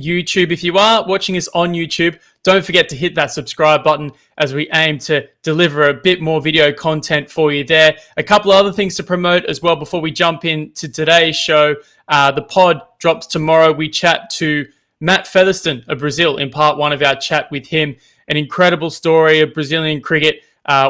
YouTube. If you are watching us on YouTube, don't forget to hit that subscribe button as we aim to deliver a bit more video content for you there. A couple other things to promote as well before we jump into today's show. The pod drops tomorrow. We chat to Matt Featherston of Brazil in part one of our chat with him. An incredible story of Brazilian cricket,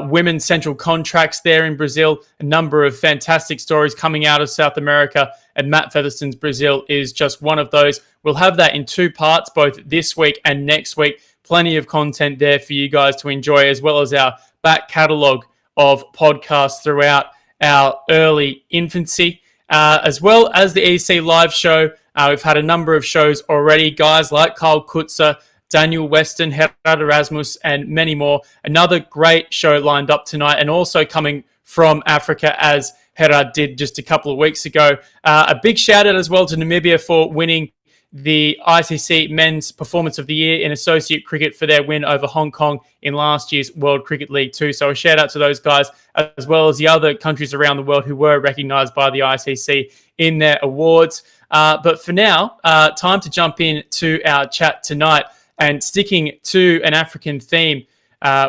women's central contracts there in Brazil, a number of fantastic stories coming out of South America, and Matt Featherston's Brazil is just one of those. We'll have that in two parts, both this week and next week. Plenty of content there for you guys to enjoy, as well as our back catalogue of podcasts throughout our early infancy, as well as the EC live show. We've had a number of shows already, guys like Kyle Kutzer, Daniel Weston, Gerard Erasmus, and many more. Another great show lined up tonight, and also coming from Africa, as Gerard did just a couple of weeks ago. A big shout out as well to Namibia for winning the ICC Men's Performance of the Year in Associate Cricket for their win over Hong Kong in last year's World Cricket League 2. So a shout out to those guys, as well as the other countries around the world who were recognised by the ICC in their awards. But for now, time to jump in to our chat tonight. And sticking to an African theme,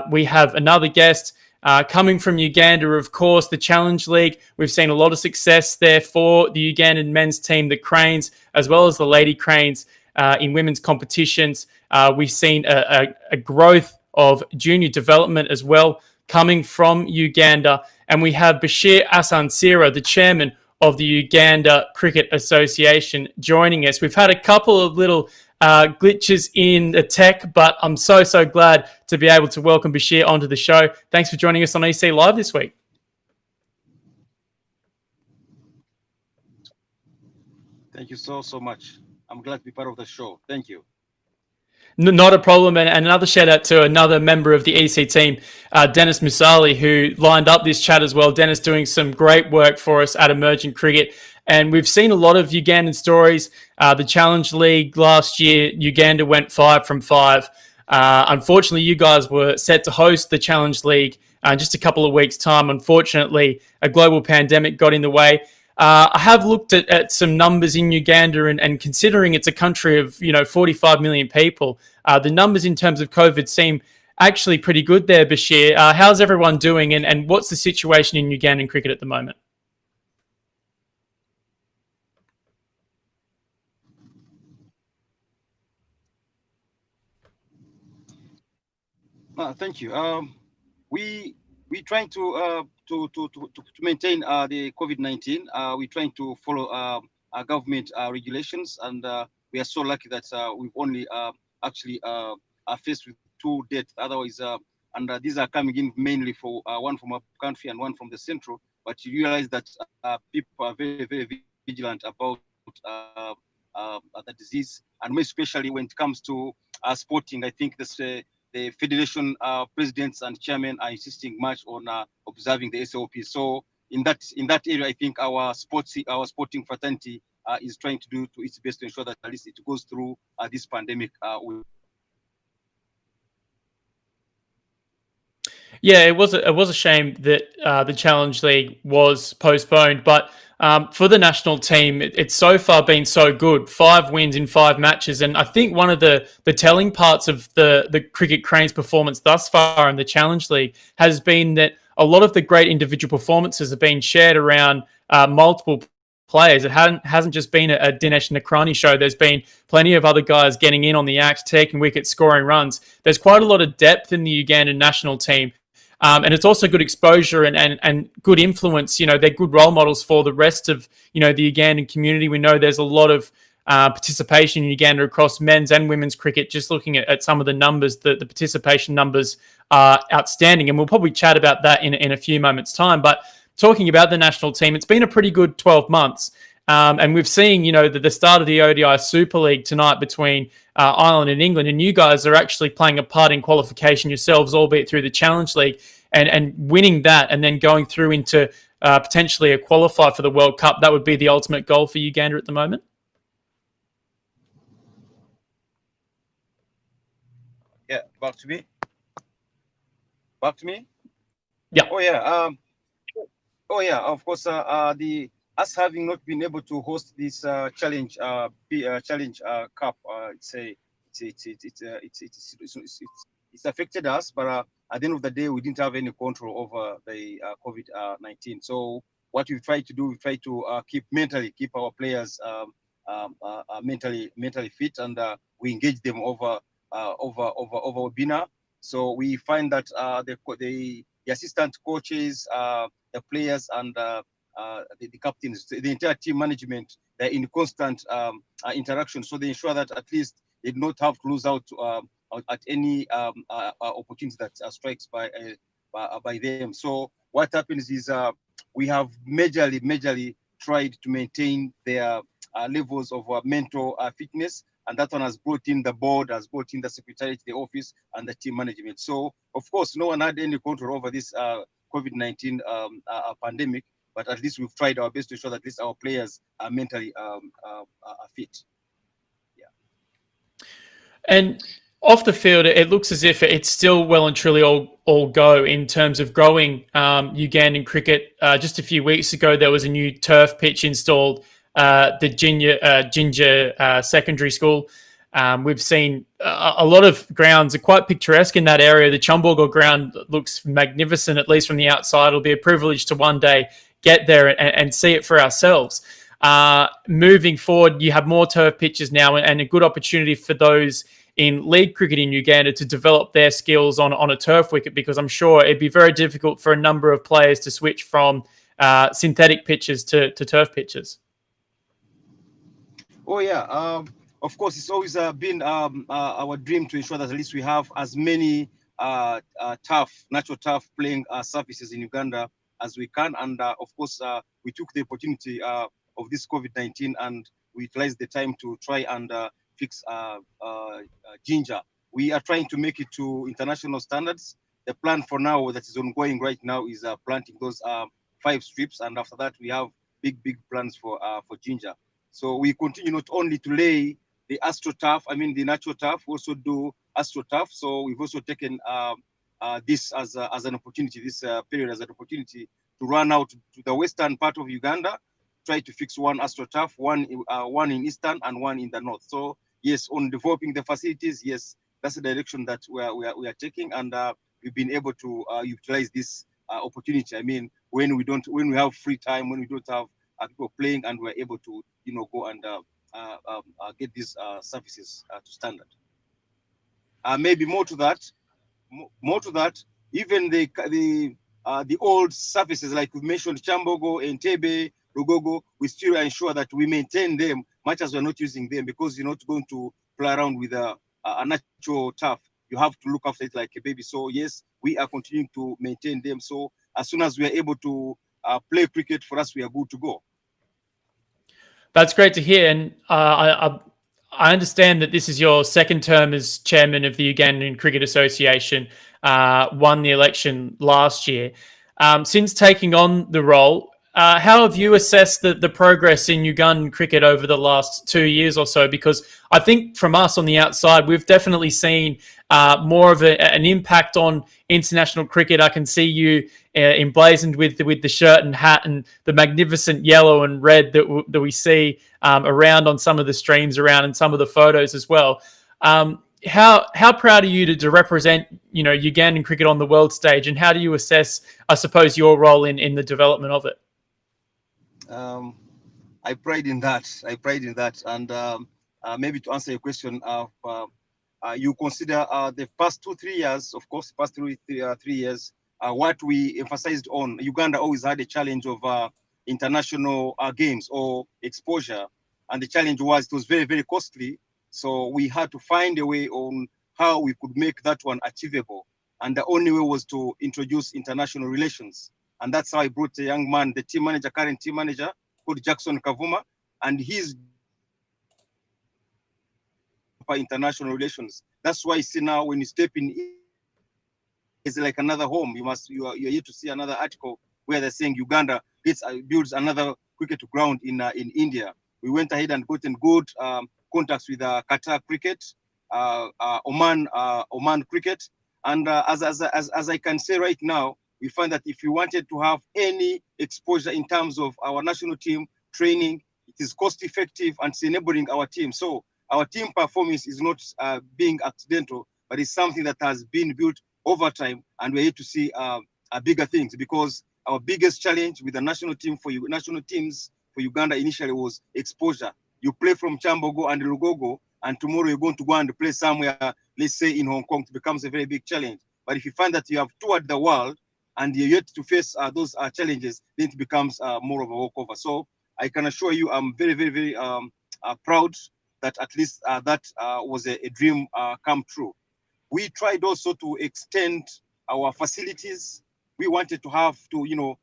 we have another guest coming from Uganda, of course, the Challenge League. We've seen a lot of success there for the Ugandan men's team, the Cranes, as well as the Lady Cranes in women's competitions. We've seen a growth of junior development as well coming from Uganda. And we have Bashir Ansasira, the chairman of the Uganda Cricket Association, joining us. We've had a couple of little glitches in the tech, but I'm so glad to be able to welcome Bashir onto the show. Thanks for joining us on EC Live this week. Thank you so much. I'm glad to be part of the show. Thank you. Not a problem. And another shout out to another member of the EC team, Dennis Musali, who lined up this chat as well. Dennis doing some great work for us at Emergent Cricket. And we've seen a lot of Ugandan stories. The Challenge League last year, Uganda went 5 from 5. Unfortunately, you guys were set to host the Challenge League in just a couple of weeks' time. Unfortunately, a global pandemic got in the way. I have looked at some numbers in Uganda, and considering it's a country of 45 million people, the numbers in terms of COVID seem actually pretty good there, Bashir. How's everyone doing, and what's the situation in Ugandan cricket at the moment? Thank you. We trying to maintain the COVID-19. We're trying to follow our government regulations, and we are so lucky that we've only actually are faced with 2 deaths. Otherwise, and these are coming in mainly for one from our country and one from the central. But you realize that people are very vigilant about the disease, and more especially when it comes to sporting. I think this. The federation presidents and chairmen are insisting much on observing the SOP. So in that area, I think our sporting fraternity is trying to do its best to ensure that at least it goes through this pandemic. Yeah, it was a shame that the Challenge League was postponed, but for the national team, it's so far been so good. 5 wins in 5 matches, and I think one of the telling parts of the Cricket Cranes performance thus far in the Challenge League has been that a lot of the great individual performances have been shared around multiple players. It hasn't just been a Dinesh Nakrani show. There's been plenty of other guys getting in on the act, taking wickets, scoring runs. There's quite a lot of depth in the Ugandan national team. And it's also good exposure and good influence. They're good role models for the rest of, the Ugandan community. We know there's a lot of participation in Uganda across men's and women's cricket. Just looking at some of the numbers, the participation numbers are outstanding. And we'll probably chat about that in a few moments' time. But talking about the national team, it's been a pretty good 12 months. And we've seen, the start of the ODI Super League tonight between Ireland and England, and you guys are actually playing a part in qualification yourselves, albeit through the Challenge League, and winning that, and then going through into potentially a qualifier for the World Cup. That would be the ultimate goal for Uganda at the moment. Yeah, back to me. Yeah. Oh yeah. Of course. The us having not been able to host this challenge cup, it's affected us. But at the end of the day, we didn't have any control over the COVID-19. So what we try to do, we try to keep our players mentally fit, and we engage them over webinar. So we find that the assistant coaches, the players, and the captains, the entire team management, they're in constant interaction. So they ensure that at least they do not have to lose out at any opportunity that strikes by them. So what happens is we have majorly tried to maintain their levels of mental fitness, and that one has brought in the board, has brought in the secretariat, the office, and the team management. So of course, no one had any control over this COVID-19 pandemic, but at least we've tried our best to ensure that at least our players are mentally fit. And off the field, it looks as if it's still well and truly all go in terms of growing Ugandan cricket. Just a few weeks ago, there was a new turf pitch installed, the Ginger Secondary School. We've seen a lot of grounds are quite picturesque in that area. The Chumbogo ground looks magnificent, at least from the outside. It'll be a privilege to one day get there and see it for ourselves. Moving forward, you have more turf pitches now, and a good opportunity for those in league cricket in Uganda to develop their skills on a turf wicket, because I'm sure it'd be very difficult for a number of players to switch from synthetic pitches to turf pitches. Oh yeah, of course, it's always been our dream to ensure that at least we have as many natural turf playing surfaces in Uganda as we can. And of course, we took the opportunity of this COVID-19 and we utilized the time to try and fix Ginger. We are trying to make it to international standards. The plan for now that is ongoing right now is planting those 5 strips, and after that we have big plans for Ginger. So we continue not only to lay the AstroTurf, the natural turf, we also do AstroTurf. So we've also taken this as an opportunity, this period as an opportunity to run out to the western part of Uganda, try to fix one AstroTurf, one in eastern and one in the north. So yes, on developing the facilities, yes, that's the direction that we are taking, and we've been able to utilize this opportunity. When we have free time, when we don't have people playing, and we're able to go and get these services to standard. Maybe more to that, even the old surfaces like we mentioned, Chambogo, Entebbe, Rugogo, we still ensure that we maintain them much as we're not using them, because you're not going to play around with a natural turf. You have to look after it like a baby. So yes, we are continuing to maintain them. So as soon as we are able to play cricket, for us, we are good to go. That's great to hear. And I understand that this is your second term as chairman of the Ugandan Cricket Association, won the election last year. Since taking on the role, how have you assessed the progress in Ugandan cricket over the last 2 years or so? Because I think from us on the outside, we've definitely seen more of an impact on international cricket. I can see you emblazoned with the shirt and hat and the magnificent yellow and red that we see around on some of the streams around and some of the photos as well. How proud are you to represent Ugandan cricket on the world stage, and how do you assess, I suppose, your role in the development of it? I pride in that. And maybe to answer your question, you consider the past 2-3 years, of course, past 3 years, what we emphasized on, Uganda always had a challenge of international games or exposure. And the challenge was, it was very, very costly. So we had to find a way on how we could make that one achievable. And the only way was to introduce international relations. And that's how I brought a young man, the current team manager, called Jackson Kavuma, and he's for international relations. That's why you see now when you step in, it's like another home. You're here to see another article where they're saying Uganda builds another cricket ground in India. We went ahead and gotten good contacts with Qatar cricket, Oman cricket, and as I can say right now, we find that if we wanted to have any exposure in terms of our national team training, it is cost effective and it's enabling our team. So our team performance is not being accidental, but it's something that has been built over time, and we're here to see bigger things, because our biggest challenge with the national teams for Uganda initially was exposure. You play from Chambogo and Lugogo, and tomorrow you're going to go and play somewhere, let's say in Hong Kong. It becomes a very big challenge. But if you find that you have toured the world and you're yet to face those challenges, then it becomes more of a walkover. So I can assure you, I'm very, very, very proud that at least that was a dream come true. We tried also to extend our facilities. We wanted to have to,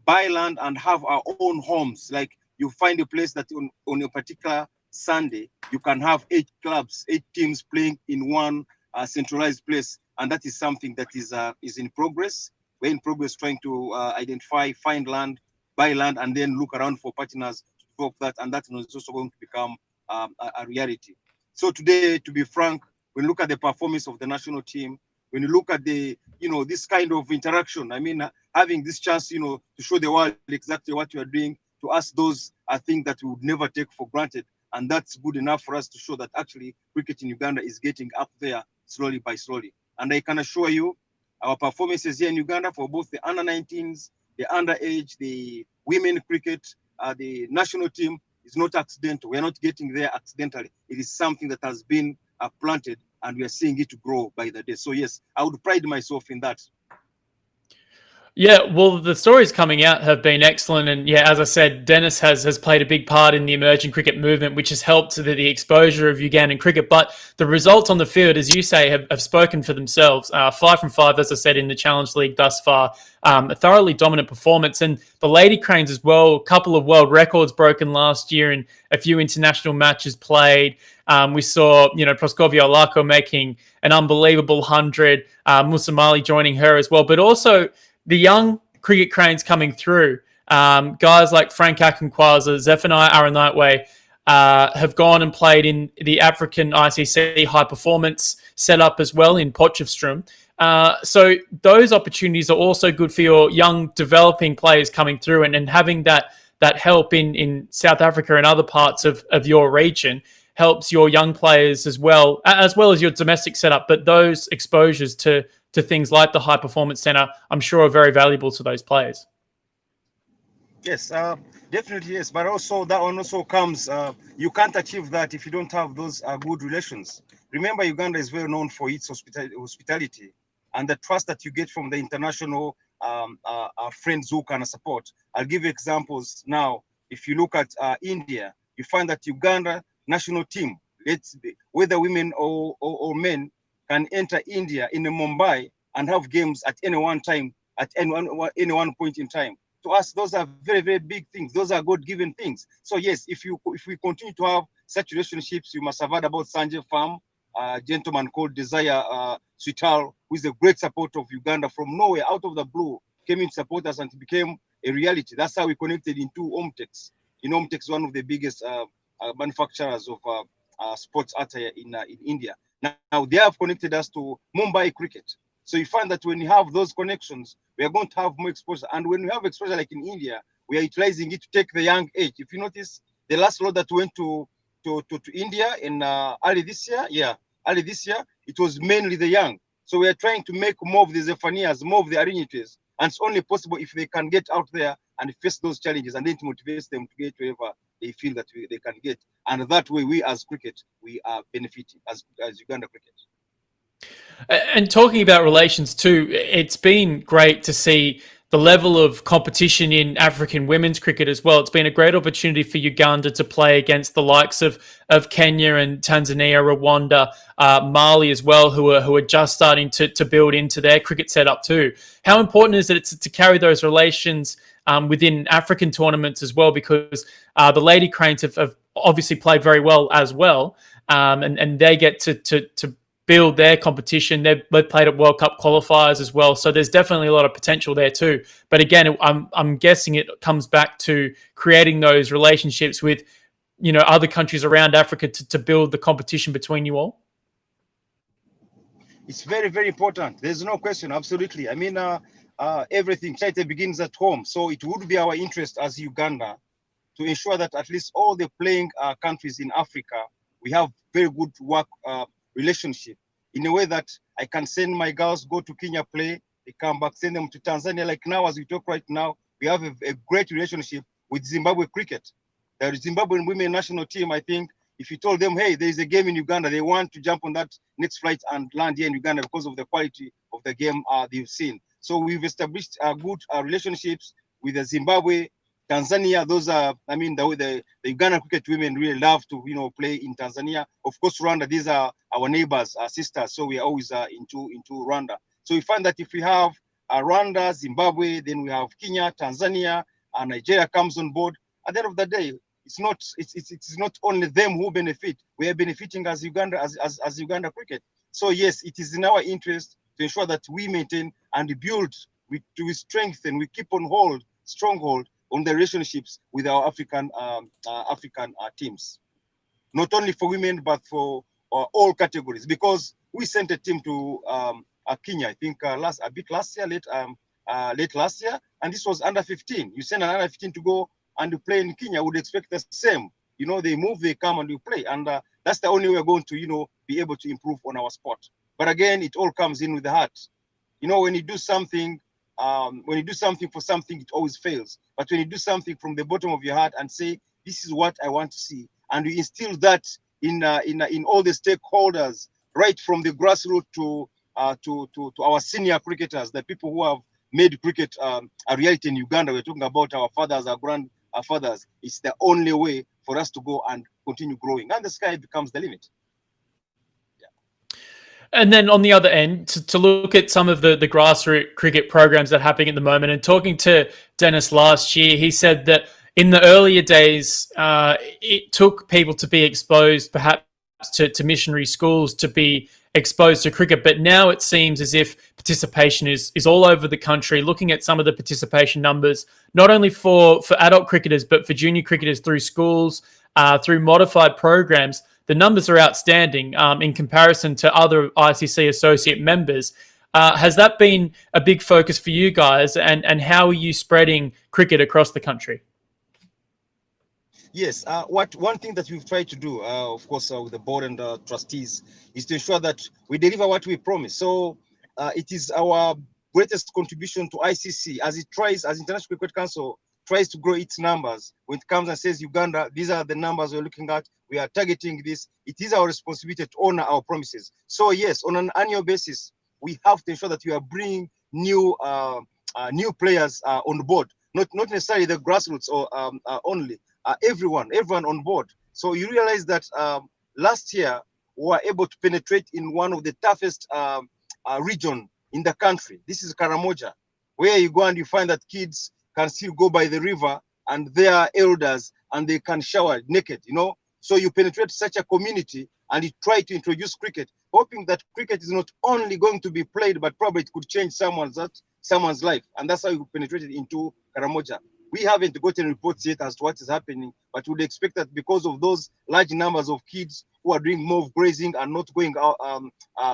buy land and have our own homes. Like you find a place that on a particular Sunday, you can have 8 clubs, 8 teams playing in one centralized place. And that is something that is in progress. We're in progress trying to identify, find land, buy land, and then look around for partners to develop that. And that is also going to become a reality. So today, to be frank, when you look at the performance of the national team, when you look at the, this kind of interaction, I mean, having this chance, to show the world exactly what you are doing, to us, those are things that we would never take for granted. And that's good enough for us to show that actually cricket in Uganda is getting up there slowly by slowly. And I can assure you, our performances here in Uganda for both the under-19s, the underage, the women cricket, the national team is not accidental. We're not getting there accidentally. It is something that has been planted, and we are seeing it grow by the day. So yes, I would pride myself in that. Yeah, well, the stories coming out have been excellent. And yeah, as I said, Dennis has played a big part in the emerging cricket movement, which has helped the exposure of Ugandan cricket. But the results on the field, as you say, have spoken for themselves. 5 from 5, as I said, in the Challenge League thus far. A thoroughly dominant performance. And the Lady Cranes as well, a couple of world records broken last year and a few international matches played. We saw, Proskovia Olako making an unbelievable 100, Musamali joining her as well. But also the young cricket cranes coming through, guys like Frank Akinkwasa, Zephaniah Aranightway, have gone and played in the African ICC high performance setup as well in Potchefstroom. So those opportunities are also good for your young developing players coming through, and having that help in South Africa and other parts of your region helps your young players as well as your domestic setup. But those exposures to things like the High Performance Center, I'm sure are very valuable to those players. Yes, definitely yes. But also that one also comes, you can't achieve that if you don't have those good relations. Remember, Uganda is very known for its hospitality and the trust that you get from the international friends who can support. I'll give you examples now. If you look at India, you find that Uganda national team, whether women or men, can enter India in Mumbai and have games at any one time, at any one point in time. To us, those are very, very big things. Those are God-given things. So yes, if we continue to have such relationships, you must have heard about Sanjay Farm, a gentleman called Desire Swital, who is a great supporter of Uganda from nowhere, out of the blue, came in to support us and it became a reality. That's how we connected into Omtex. Omtex is one of the biggest manufacturers of sports attire in India. Now they have connected us to Mumbai cricket. So you find that when you have those connections, we are going to have more exposure. And when we have exposure like in India, we are utilizing it to take the young age. If you notice, the last lot that went to India in early this year, it was mainly the young. So we are trying to make more of the Zephaniahs, more of the Arinites. And it's only possible if they can get out there and face those challenges, and then to motivate them to get wherever they feel that they can get. And that way, we as cricket, we are benefiting as Uganda cricket. And talking about relations too, it's been great to see the level of competition in African women's cricket as well. It's been a great opportunity for Uganda to play against the likes of Kenya and Tanzania, Rwanda, Mali as well, who are just starting to build into their cricket setup too. How important is it to carry those relations within African tournaments as well? Because the Lady Cranes have obviously played very well as well, and they get to build their competition. They've played at World Cup qualifiers as well, so there's definitely a lot of potential there too. But again, I'm guessing it comes back to creating those relationships with other countries around Africa to build the competition between you all. It's very, very important. There's no question. Absolutely. I mean, everything, charity begins at home. So it would be our interest as Uganda to ensure that at least all the playing countries in Africa, we have very good work relationship in a way that I can send my girls, go to Kenya, play, they come back, send them to Tanzania. Like now, as we talk right now, we have a great relationship with Zimbabwe cricket. The Zimbabwean women national team, I think, if you told them, hey, there is a game in Uganda, they want to jump on that next flight and land here in Uganda because of the quality of the game they've seen. So we've established good relationships with the Zimbabwe, Tanzania. Those are, I mean, the Uganda cricket women really love to, play in Tanzania. Of course, Rwanda. These are our neighbors, our sisters. So we are always into Rwanda. So we find that if we have Rwanda, Zimbabwe, then we have Kenya, Tanzania, and Nigeria comes on board. At the end of the day, it's not only them who benefit. We are benefiting as Uganda as Uganda cricket. So yes, it is in our interest to ensure that we maintain and build, we strengthen, we keep on stronghold on the relationships with our African teams, not only for women but for all categories. Because we sent a team to Kenya, I think late last year, and this was under 15. You send an under 15 to go and play in Kenya, would expect the same. They move, they come and you play, and that's the only way we're going to be able to improve on our sport. But again, it all comes in with the heart. When you do something, for something, it always fails. But when you do something from the bottom of your heart and say, this is what I want to see, and you instill that in all the stakeholders, right from the grassroots to our senior cricketers, the people who have made cricket a reality in Uganda. We're talking about our fathers, our grandfathers. It's the only way for us to go and continue growing, and the sky becomes the limit. And then on the other end, to look at some of the grassroots cricket programs that are happening at the moment, and talking to Dennis last year, he said that in the earlier days, it took people to be exposed perhaps to missionary schools to be exposed to cricket. But now it seems as if participation is all over the country. Looking at some of the participation numbers, not only for adult cricketers, but for junior cricketers through schools, through modified programs, the numbers are outstanding in comparison to other ICC associate members. Has that been a big focus for you guys, and how are you spreading cricket across the country? Yes, one thing that we've tried to do, of course, with the board and trustees, is to ensure that we deliver what we promise. So it is our greatest contribution to ICC as International Cricket Council tries to grow its numbers. When it comes and says, Uganda, these are the numbers we're looking at, we are targeting this, it is our responsibility to honor our promises. So yes, on an annual basis, we have to ensure that we are bringing new players on board, not necessarily the grassroots or only, everyone on board. So you realize that last year we were able to penetrate in one of the toughest region in the country. This is Karamoja, where you go and you find that kids can still go by the river and they are elders and they can shower naked, So you penetrate such a community and you try to introduce cricket, hoping that cricket is not only going to be played, but probably it could change someone's life. And that's how you penetrated into Karamoja. We haven't gotten reports yet as to what is happening, but would expect that because of those large numbers of kids who are doing more grazing and not going out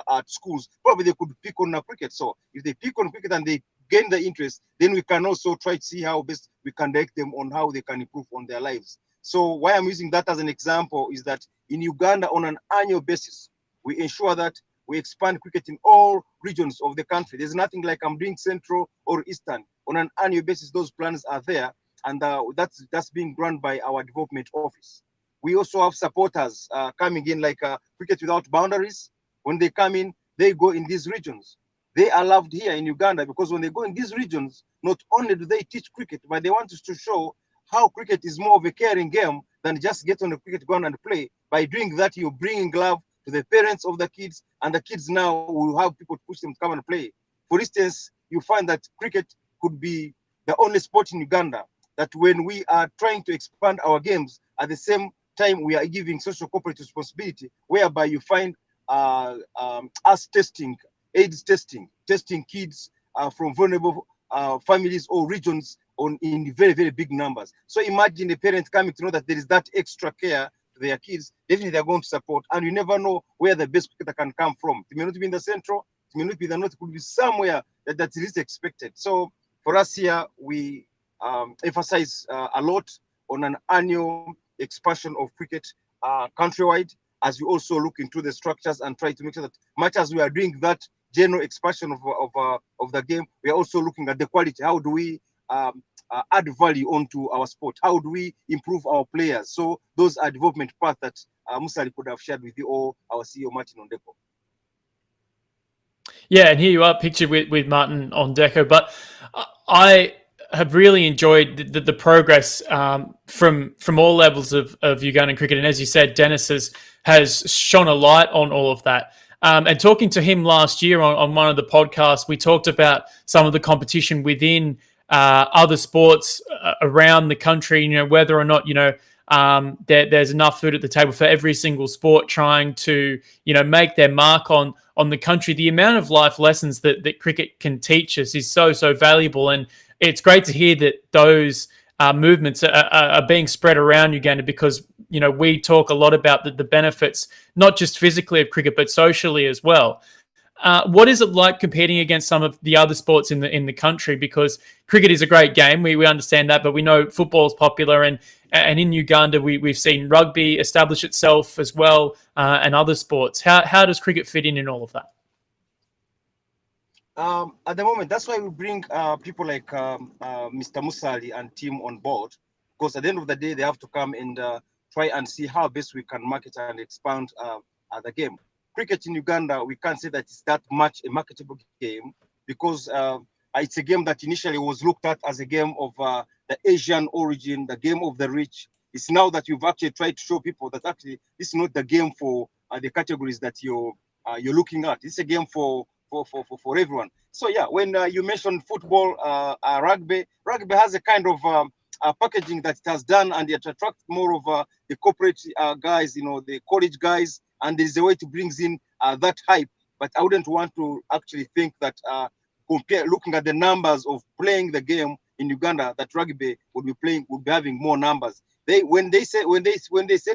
at schools, probably they could pick on cricket. So if they pick on cricket and they gain the interest, then we can also try to see how best we can direct them on how they can improve on their lives. So why I'm using that as an example is that in Uganda, on an annual basis, we ensure that we expand cricket in all regions of the country. There's nothing like I'm doing central or eastern. On an annual basis, those plans are there, and that's being run by our development office. We also have supporters coming in, like Cricket Without Boundaries. When they come in, they go in these regions. They are loved here in Uganda because when they go in these regions, not only do they teach cricket, but they want us to show how cricket is more of a caring game than just get on the cricket ground and play. By doing that, you're bringing love to the parents of the kids, and the kids now will have people to push them to come and play. For instance, you find that cricket could be the only sport in Uganda that when we are trying to expand our games, at the same time we are giving social corporate responsibility, whereby you find us testing AIDS testing kids from vulnerable families or regions in very, very big numbers. So imagine the parents coming to know that there is that extra care to their kids. Definitely they're going to support, and you never know where the best cricketer can come from. It may not be in the central, may not be the north, it could be somewhere that is expected. So for us here, we emphasize a lot on an annual expansion of cricket countrywide, as we also look into the structures and try to make sure that much as we are doing that general expansion of the game, we are also looking at the quality. How do we add value onto our sport? How do we improve our players? So those are development paths that Musali could have shared with you, or our CEO Martin Ondeko. Yeah, and here you are pictured with Martin Ondeko. But I have really enjoyed the progress from all levels of Ugandan cricket. And as you said, Dennis has shone a light on all of that. And talking to him last year on one of the podcasts, we talked about some of the competition within other sports around the country, whether or not, there's enough food at the table for every single sport, trying to, make their mark on the country. The amount of life lessons that cricket can teach us is so valuable. And it's great to hear that those movements are being spread around Uganda, because, we talk a lot about the benefits, not just physically of cricket, but socially as well. What is it like competing against some of the other sports in the country? Because cricket is a great game, we understand that, but we know football is popular, and in Uganda we've seen rugby establish itself as well, and other sports. How does cricket fit in all of that? At the moment, that's why we bring people like Mr. Musali and team on board, because at the end of the day, they have to come and try and see how best we can market and expand the game. Cricket in Uganda, we can't say that it's that much a marketable game, because it's a game that initially was looked at as a game of the Asian origin, the game of the rich. It's now that you've actually tried to show people that actually this is not the game for the categories that you're looking at. It's a game for everyone. So yeah, when you mentioned football, rugby has a kind of packaging that it has done, and it attracts more of the corporate guys, the college guys, and there's a way to bring in that hype. But I wouldn't want to actually think that looking at the numbers of playing the game in Uganda, that rugby would be having more numbers. When they set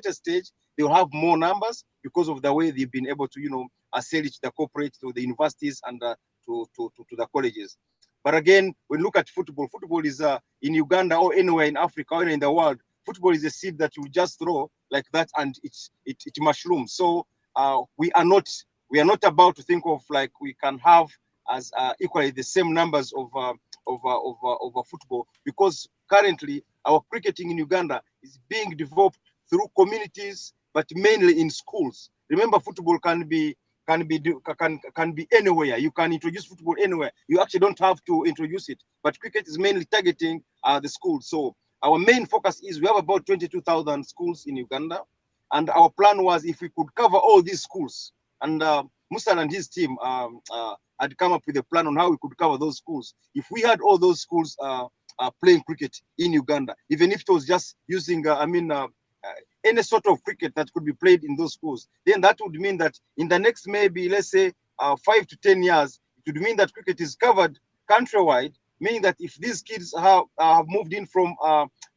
a stage, they'll have more numbers because of the way they've been able to sell it to the corporate, to the universities, and to the colleges. But again, when you look at football is in Uganda or anywhere in Africa or in the world, football is a seed that you just throw like that and it mushrooms. So we are not about to think of like we can have as equally the same numbers of football, because currently our cricketing in Uganda is being developed through communities, but mainly in schools. Remember, football can be anywhere. You can introduce football anywhere. You actually don't have to introduce it. But cricket is mainly targeting the schools. So our main focus is we have about 22,000 schools in Uganda, and our plan was if we could cover all these schools. And Musa and his team had come up with a plan on how we could cover those schools. If we had all those schools playing cricket in Uganda, even if it was just using, any sort of cricket that could be played in those schools, then that would mean that in the next maybe, let's say, 5 to 10 years, it would mean that cricket is covered countrywide, meaning that if these kids have moved in from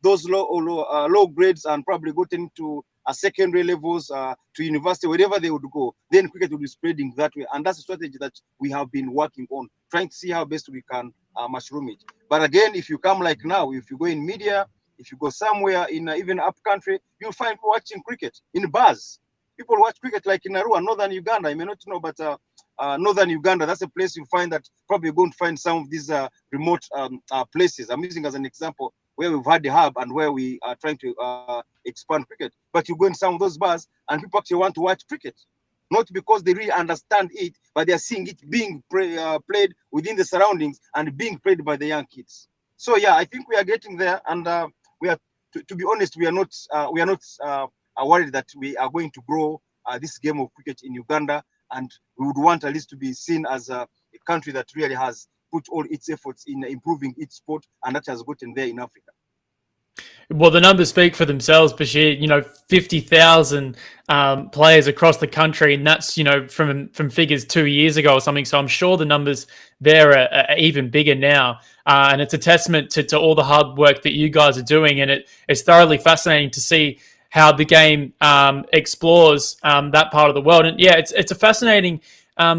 those low grades and probably gotten to secondary levels, to university, wherever they would go, then cricket will be spreading that way. And that's a strategy that we have been working on, trying to see how best we can mushroom it. But again, if you come like now, if you go in media, if you go somewhere in even up country, you'll find people watching cricket in bars. People watch cricket like in Arua, northern Uganda. You may not know, but northern Uganda, that's a place you find that probably you're going to find some of these remote places. I'm using as an example where we've had the hub and where we are trying to expand cricket. But you go in some of those bars and people actually want to watch cricket. Not because they really understand it, but they are seeing it being played within the surroundings and being played by the young kids. So yeah, I think we are getting there, and we are, to be honest, we are not worried that we are going to grow this game of cricket in Uganda, and we would want at least to be seen as a country that really has put all its efforts in improving its sport, and that has gotten there in Africa. Well, the numbers speak for themselves, Bashir. 50,000 players across the country, and that's from figures 2 years ago or something. So I'm sure the numbers there are even bigger now, and it's a testament to all the hard work that you guys are doing. And it's thoroughly fascinating to see how the game explores that part of the world. And yeah, it's a fascinating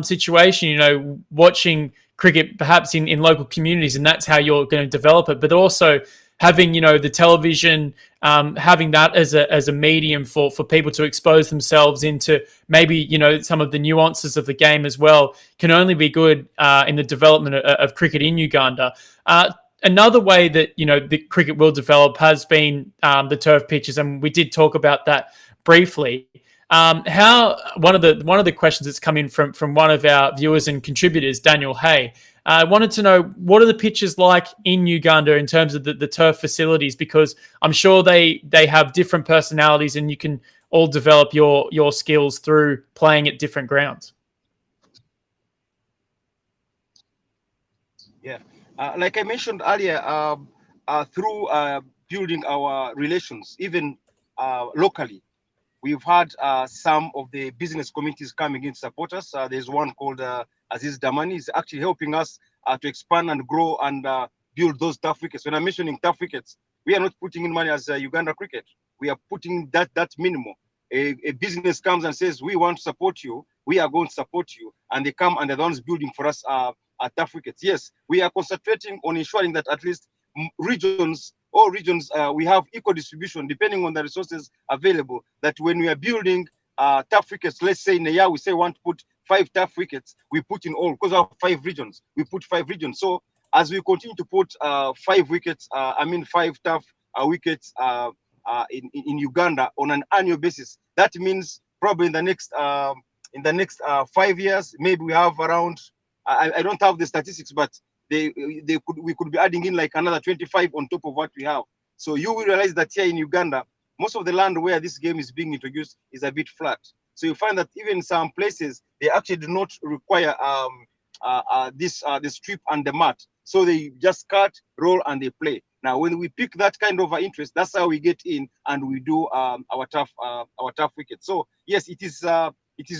situation, you know, watching cricket perhaps in local communities, and that's how you're going to develop it. But also having, you know, the television, having that as a medium for people to expose themselves into maybe, you know, some of the nuances of the game as well, can only be good in the development of cricket in Uganda. Another way that, you know, the cricket will develop has been the turf pitches, and we did talk about that briefly. How one of the questions that's come in from one of our viewers and contributors, Daniel Hay, wanted to know, what are the pitches like in Uganda in terms of the turf facilities, because I'm sure they have different personalities, and you can all develop your skills through playing at different grounds. Yeah, like I mentioned earlier, through building our relations, even locally, we've had some of the business communities coming in to support us. There's one called Aziz Damani. He's actually helping us to expand and grow and build those tough wickets. When I'm mentioning tough wickets, we are not putting in money as Uganda Cricket. We are putting that minimum. A business comes and says, we want to support you, we are going to support you, and they come and they're the ones building for us tough wickets. Yes, we are concentrating on ensuring that at least all regions, we have equal distribution depending on the resources available. That when we are building tough wickets, let's say in a year we say we want to put 5 tough wickets, we put in all, because of 5 regions, we put 5 regions. So as we continue to put 5 wickets, 5 tough wickets in Uganda on an annual basis, that means probably in the next 5 years, maybe we have around, I don't have the statistics, but we could be adding in like another 25 on top of what we have. So you will realize that here in Uganda, most of the land where this game is being introduced is a bit flat. So you find that even some places, they actually do not require the strip and the mat. So they just cut, roll, and they play. Now, when we pick that kind of interest, that's how we get in and we do our tough wicket. So yes, it is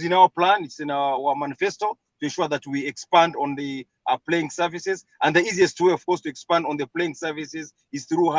in our plan, it's in our manifesto to ensure that we expand on the playing services. And the easiest way, of course, to expand on the playing services is through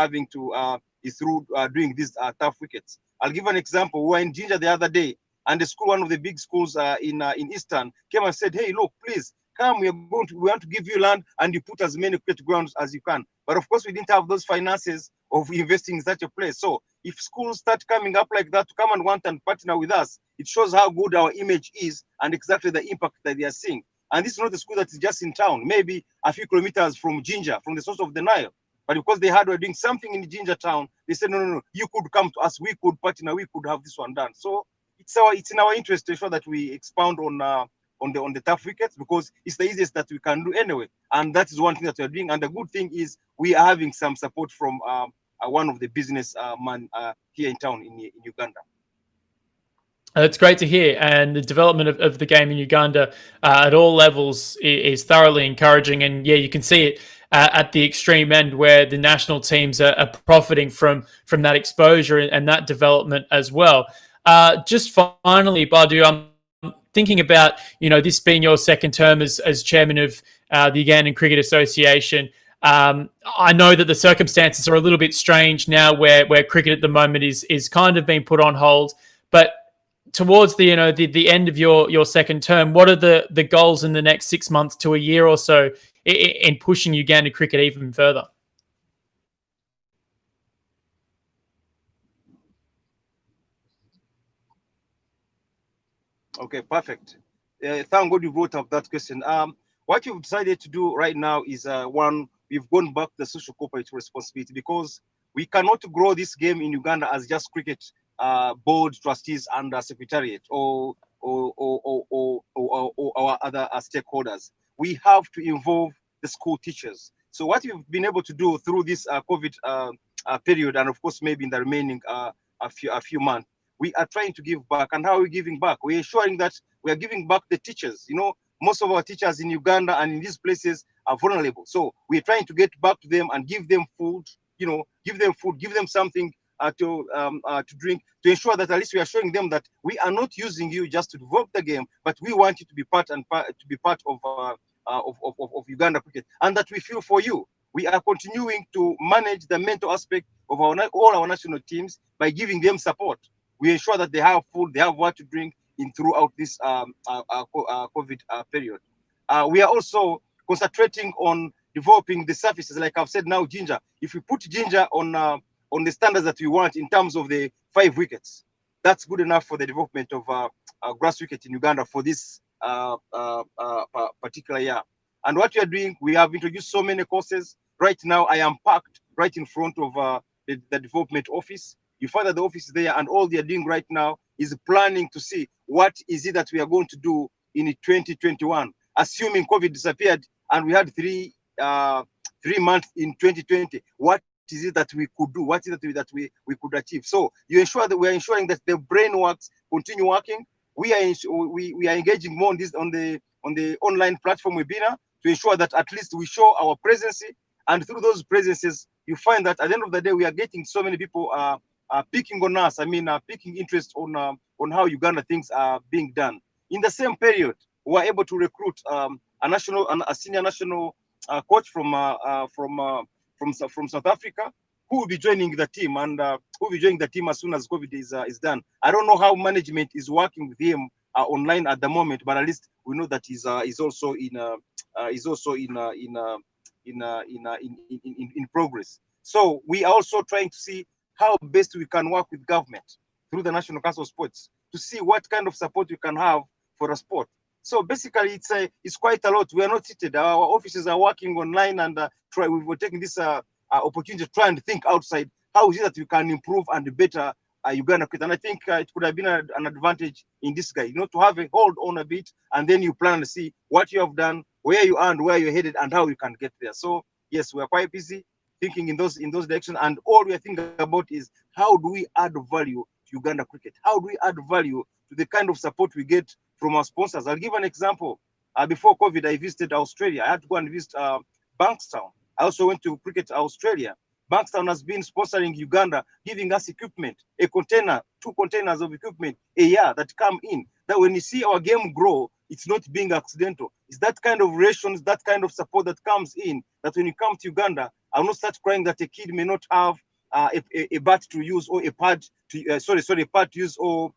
doing these tough wickets. I'll give an example. We were in Jinja the other day, and the school, one of the big schools in Eastern, came and said, "Hey, look, please come. We want to give you land, and you put as many cricket grounds as you can." But of course, we didn't have those finances of investing in such a place. So if schools start coming up like that to come and want and partner with us, it shows how good our image is and exactly the impact that they are seeing. And this is not a school that is just in town, maybe a few kilometers from Jinja, from the source of the Nile. But because they heard we're doing something in Jinja town, they said, no, you could come to us, we could partner, we could have this one done. So it's in our interest to ensure that we expound on the tough wickets, because it's the easiest that we can do anyway. And that is one thing that we're doing. And the good thing is we are having some support from one of the business man here in town in Uganda. It's great to hear, and the development of the game in Uganda at all levels is thoroughly encouraging. And yeah, you can see it at the extreme end, where the national teams are profiting from that exposure and that development as well. Just finally, Badu, I'm thinking about, you know, this being your second term as chairman of the Ugandan Cricket Association. I know that the circumstances are a little bit strange now, where cricket at the moment is kind of being put on hold, but towards the end of your second term, what are the goals in the next 6 months to a year or so in pushing Uganda cricket even further? Okay, perfect. Thank God you brought up that question. What we've decided to do right now is one, we've gone back to the social corporate responsibility, because we cannot grow this game in Uganda as just cricket board, trustees, and secretariat or our other stakeholders. We have to involve the school teachers. So what we've been able to do through this COVID period, and of course maybe in the remaining a few months, we are trying to give back. And how are we giving back? We're ensuring that we are giving back the teachers. You know, most of our teachers in Uganda and in these places are vulnerable. So we're trying to get back to them and give them food, give them something to drink, to ensure that at least we are showing them that we are not using you just to develop the game, but we want you to be part of Uganda cricket, and that we feel for you. We are continuing to manage the mental aspect of all our national teams by giving them support. We ensure that they have food, they have what to drink, in throughout this COVID period. We are also concentrating on developing the services, like I've said now, ginger. If we put ginger on the standards that we want in terms of the 5 wickets, that's good enough for the development of grass wicket in Uganda for this particular year. And what we are doing, we have introduced so many courses. Right now, I am parked right in front of the development office. You find that the office is there, and all they are doing right now is planning to see what is it that we are going to do in 2021, assuming COVID disappeared and we had 3 months in 2020. What is it that we could do? What is it that we could achieve? So you ensure that we are ensuring that the brain works, continue working. We are engaging more on this on the online platform webinar to ensure that at least we show our presence, and through those presences, you find that at the end of the day, we are getting so many people picking on us. I mean, picking interest on how Uganda things are being done. In the same period, we were able to recruit a senior national coach from South Africa, who will be joining the team, and who will be joining the team as soon as COVID is done. I don't know how management is working with him online at the moment, but at least we know that he's also in progress. So we are also trying to see how best we can work with government through the National Council of Sports to see what kind of support we can have for a sport. So basically, it's quite a lot. We are not seated. Our offices are working online, and we're taking this opportunity to try and think outside. How is it that we can improve and better Uganda cricket? And I think it could have been an advantage in this guy, to have a hold on a bit, and then you plan to see what you have done, where you are, and where you're headed, and how you can get there. So yes, we are quite busy thinking in those directions, and all we are thinking about is how do we add value to Uganda cricket? How do we add value to the kind of support we get from our sponsors? I'll give an example. Before COVID, I visited Australia. I had to go and visit Bankstown. I also went to Cricket Australia. Bankstown has been sponsoring Uganda, giving us equipment, a container, 2 containers of equipment a year that come in. That when you see our game grow, it's not being accidental. It's that kind of rations, that kind of support that comes in, that when you come to Uganda, I'll not start crying that a kid may not have a bat to use, or a pad to a pad to use, or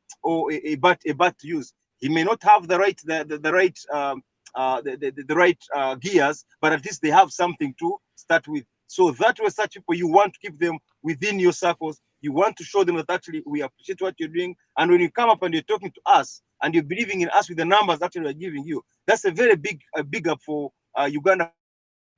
a bat to use. He may not have the right gears, but at least they have something to start with. So that way, such people, you want to keep them within your circles. You want to show them that actually we appreciate what you're doing. And when you come up and you're talking to us and you're believing in us with the numbers actually we're giving you, that's a very big up for Uganda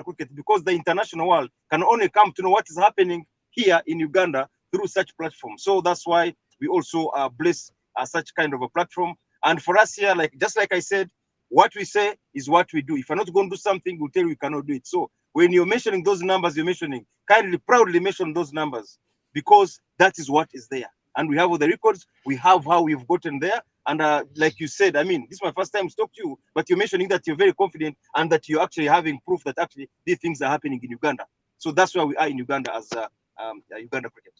cricket, because the international world can only come to know what is happening here in Uganda through such platforms. So that's why we also bless such kind of a platform. And for us here, just like I said, what we say is what we do. If you're not going to do something, we'll tell you we cannot do it. So when you're mentioning those numbers, you're mentioning, kindly, proudly mention those numbers, because that is what is there. And we have all the records. We have how we've gotten there. And like you said, I mean, this is my first time to talk to you, but you're mentioning that you're very confident and that you're actually having proof that actually these things are happening in Uganda. So that's why we are in Uganda as Uganda cricket.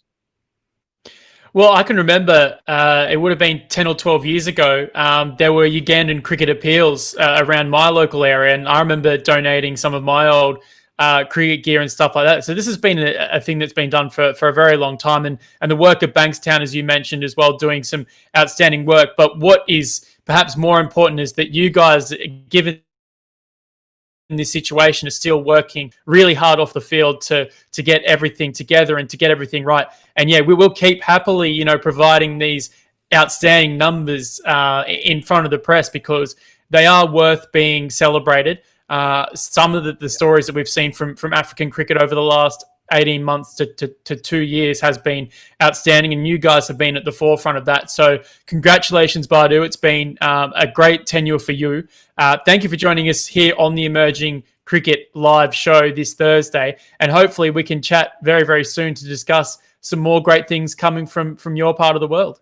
Well, I can remember it would have been 10 or 12 years ago. There were Ugandan cricket appeals around my local area, and I remember donating some of my old cricket gear and stuff like that. So this has been a thing that's been done for a very long time, and the work of Bankstown, as you mentioned as well, doing some outstanding work. But what is perhaps more important is that you guys, given in this situation, are still working really hard off the field to get everything together and to get everything right. And yeah, we will keep happily, providing these outstanding numbers in front of the press, because they are worth being celebrated. Some of the stories that we've seen from African cricket over the last 18 months to 2 years has been outstanding, and you guys have been at the forefront of that. So congratulations, Badu. It's been a great tenure for you. Thank you for joining us here on the Emerging Cricket Live show this Thursday, and hopefully we can chat very, very soon to discuss some more great things coming from your part of the world.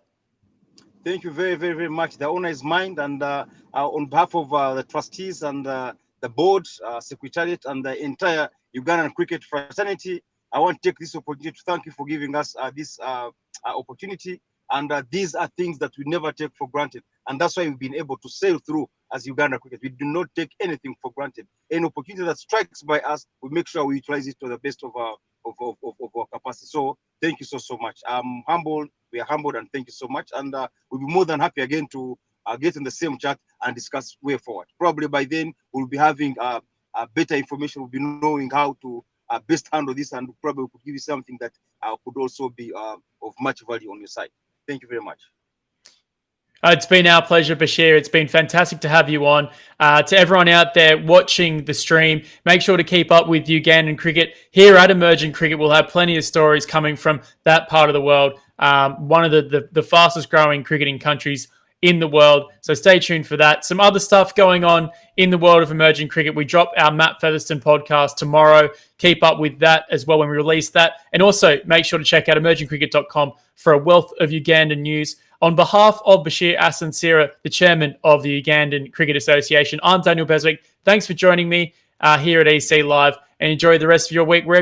Thank you very, very, very much. The honor is mine, and on behalf of the trustees and the board, secretariat, and the entire Ugandan cricket fraternity, I want to take this opportunity to thank you for giving us this opportunity. And these are things that we never take for granted. And that's why we've been able to sail through as Uganda cricket. We do not take anything for granted. Any opportunity that strikes by us, we make sure we utilize it to the best of our capacity. So thank you so much. I'm humbled. We are humbled, and thank you so much. And we'll be more than happy again to get in the same chat and discuss way forward. Probably by then we'll be having better information. We'll be knowing how to best handle this, and probably could give you something that could also be of much value on your side. Thank you very much. It's been our pleasure, Bashir. It's been fantastic to have you on. To everyone out there watching the stream, make sure to keep up with Ugandan cricket. Here at Emerging Cricket, we'll have plenty of stories coming from that part of the world. One of the fastest growing cricketing countries in the world. So stay tuned for that. Some other stuff going on in the world of emerging cricket. We drop our Matt Featherston podcast tomorrow. Keep up with that as well when we release that. And also make sure to check out emergingcricket.com for a wealth of Ugandan news. On behalf of Bashir Ansasira, the chairman of the Ugandan Cricket Association, I'm Daniel Beswick. Thanks for joining me here at EC Live, and enjoy the rest of your week wherever you